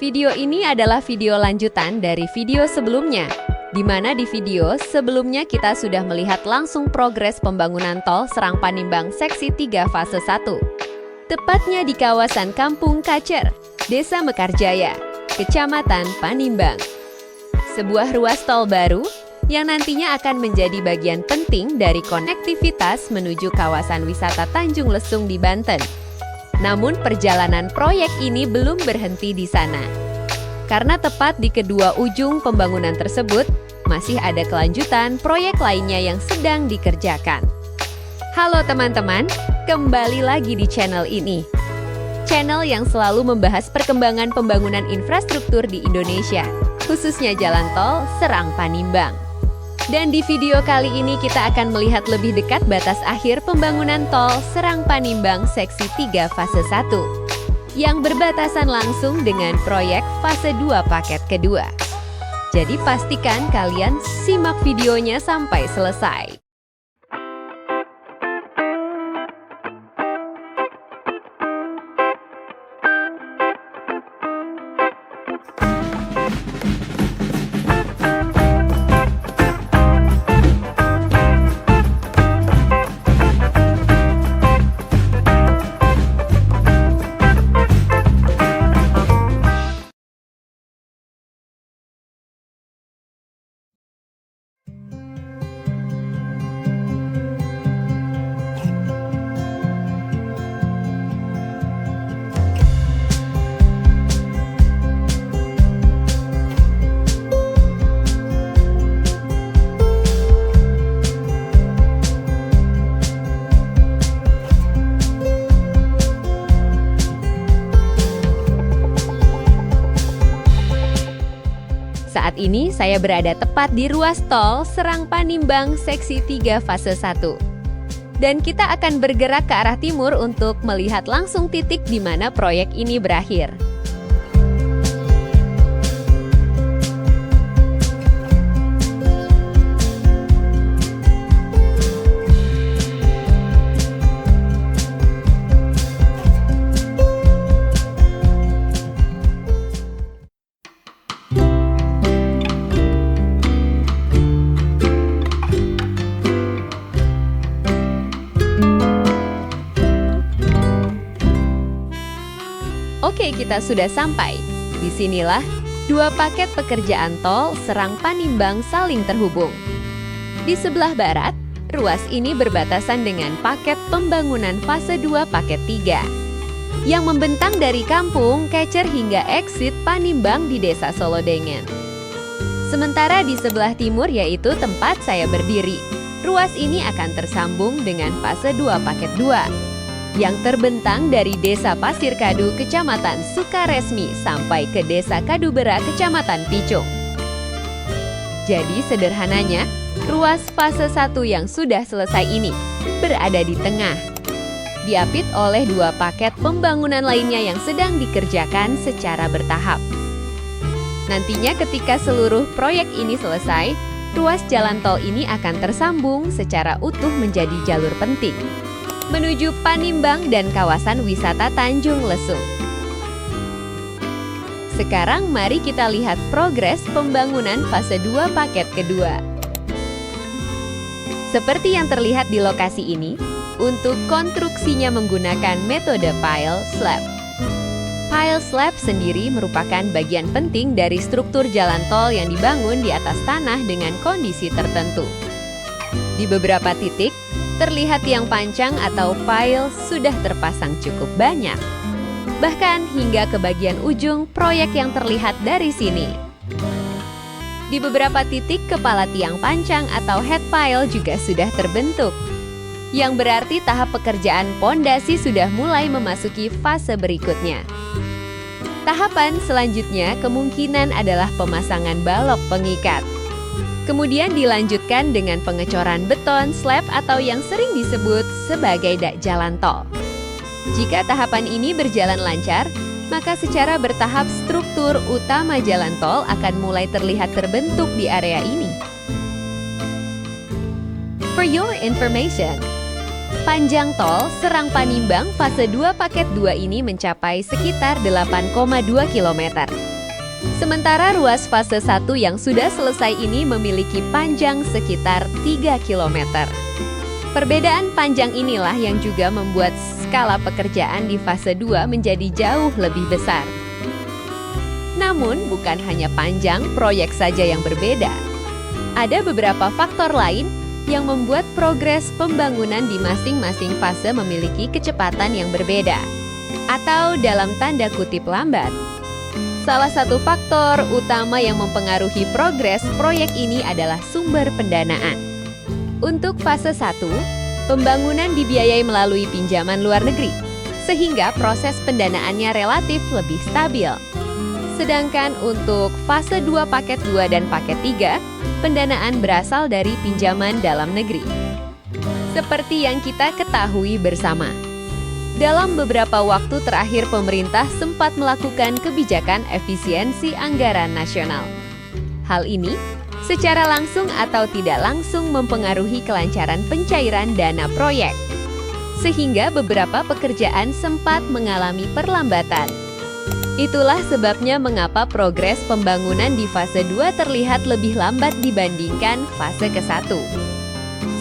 Video ini adalah video lanjutan dari video sebelumnya, di mana di video sebelumnya kita sudah melihat langsung progres pembangunan tol Serang Panimbang Seksi 3 Fase 1. Tepatnya di kawasan Kampung Kacer, Desa Mekarjaya, Kecamatan Panimbang. Sebuah ruas tol baru yang nantinya akan menjadi bagian penting dari konektivitas menuju kawasan wisata Tanjung Lesung di Banten. Namun perjalanan proyek ini belum berhenti di sana. Karena tepat di kedua ujung pembangunan tersebut, masih ada kelanjutan proyek lainnya yang sedang dikerjakan. Halo teman-teman, kembali lagi di channel ini. Channel yang selalu membahas perkembangan pembangunan infrastruktur di Indonesia, khususnya jalan tol Serang Panimbang. Dan di video kali ini kita akan melihat lebih dekat batas akhir pembangunan tol Serang Panimbang Seksi 3 Fase 1 yang berbatasan langsung dengan proyek Fase 2 Paket kedua. Jadi pastikan kalian simak videonya sampai selesai. Saat ini saya berada tepat di ruas tol Serang Panimbang Seksi 3 Fase 1. Dan kita akan bergerak ke arah timur untuk melihat langsung titik di mana proyek ini berakhir. Oke, kita sudah sampai. Disinilah dua paket pekerjaan tol Serang Panimbang saling terhubung. Di sebelah barat, ruas ini berbatasan dengan paket pembangunan fase 2 paket 3 yang membentang dari Kampung Kacer hingga exit Panimbang di Desa Solodengen. Sementara di sebelah timur yaitu tempat saya berdiri, ruas ini akan tersambung dengan fase 2 paket 2 yang terbentang dari Desa Pasir Kadu, Kecamatan Sukaresmi sampai ke Desa Kadubera, Kecamatan Picung. Jadi sederhananya, ruas fase 1 yang sudah selesai ini berada di tengah, diapit oleh dua paket pembangunan lainnya yang sedang dikerjakan secara bertahap. Nantinya ketika seluruh proyek ini selesai, ruas jalan tol ini akan tersambung secara utuh menjadi jalur penting menuju Panimbang dan kawasan wisata Tanjung Lesung. Sekarang mari kita lihat progres pembangunan fase 2 paket kedua. Seperti yang terlihat di lokasi ini, untuk konstruksinya menggunakan metode pile slab. Pile slab sendiri merupakan bagian penting dari struktur jalan tol yang dibangun di atas tanah dengan kondisi tertentu. Di beberapa titik, terlihat tiang pancang atau pile sudah terpasang cukup banyak. Bahkan hingga ke bagian ujung proyek yang terlihat dari sini. Di beberapa titik kepala tiang pancang atau head pile juga sudah terbentuk. Yang berarti tahap pekerjaan pondasi sudah mulai memasuki fase berikutnya. Tahapan selanjutnya kemungkinan adalah pemasangan balok pengikat. Kemudian dilanjutkan dengan pengecoran beton slab atau yang sering disebut sebagai dak jalan tol. Jika tahapan ini berjalan lancar, maka secara bertahap struktur utama jalan tol akan mulai terlihat terbentuk di area ini. For your information, panjang tol Serang Panimbang fase 2 paket 2 ini mencapai sekitar 8,2 km. Sementara ruas fase 1 yang sudah selesai ini memiliki panjang sekitar 3 km. Perbedaan panjang inilah yang juga membuat skala pekerjaan di fase 2 menjadi jauh lebih besar. Namun, bukan hanya panjang proyek saja yang berbeda. Ada beberapa faktor lain yang membuat progres pembangunan di masing-masing fase memiliki kecepatan yang berbeda, atau dalam tanda kutip lambat. Salah satu faktor utama yang mempengaruhi progres proyek ini adalah sumber pendanaan. Untuk fase 1, pembangunan dibiayai melalui pinjaman luar negeri, sehingga proses pendanaannya relatif lebih stabil. Sedangkan untuk fase 2 paket 2 dan paket 3, pendanaan berasal dari pinjaman dalam negeri. Seperti yang kita ketahui bersama, dalam beberapa waktu terakhir pemerintah sempat melakukan kebijakan efisiensi anggaran nasional. Hal ini secara langsung atau tidak langsung mempengaruhi kelancaran pencairan dana proyek, sehingga beberapa pekerjaan sempat mengalami perlambatan. Itulah sebabnya mengapa progres pembangunan di fase 2 terlihat lebih lambat dibandingkan fase ke-1.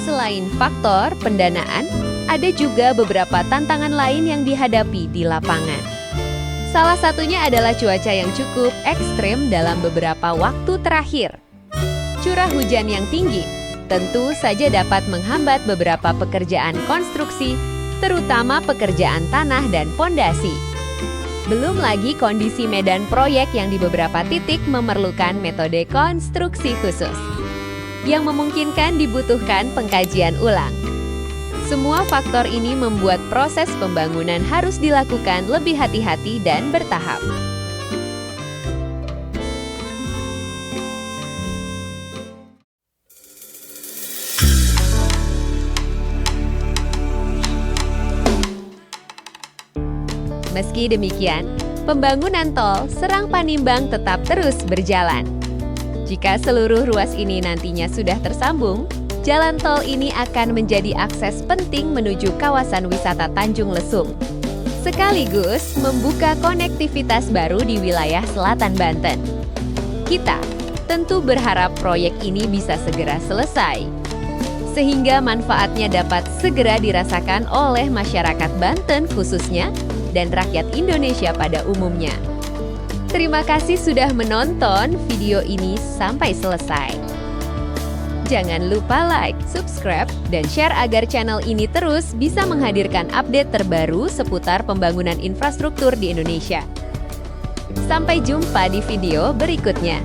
Selain faktor pendanaan, ada juga beberapa tantangan lain yang dihadapi di lapangan. Salah satunya adalah cuaca yang cukup ekstrem dalam beberapa waktu terakhir. Curah hujan yang tinggi tentu saja dapat menghambat beberapa pekerjaan konstruksi, terutama pekerjaan tanah dan pondasi. Belum lagi kondisi medan proyek yang di beberapa titik memerlukan metode konstruksi khusus, yang memungkinkan dibutuhkan pengkajian ulang. Semua faktor ini membuat proses pembangunan harus dilakukan lebih hati-hati dan bertahap. Meski demikian, pembangunan tol Serang Panimbang tetap terus berjalan. Jika seluruh ruas ini nantinya sudah tersambung, jalan tol ini akan menjadi akses penting menuju kawasan wisata Tanjung Lesung, sekaligus membuka konektivitas baru di wilayah selatan Banten. Kita tentu berharap proyek ini bisa segera selesai, sehingga manfaatnya dapat segera dirasakan oleh masyarakat Banten khususnya, dan rakyat Indonesia pada umumnya. Terima kasih sudah menonton video ini sampai selesai. Jangan lupa like, subscribe, dan share agar channel ini terus bisa menghadirkan update terbaru seputar pembangunan infrastruktur di Indonesia. Sampai jumpa di video berikutnya.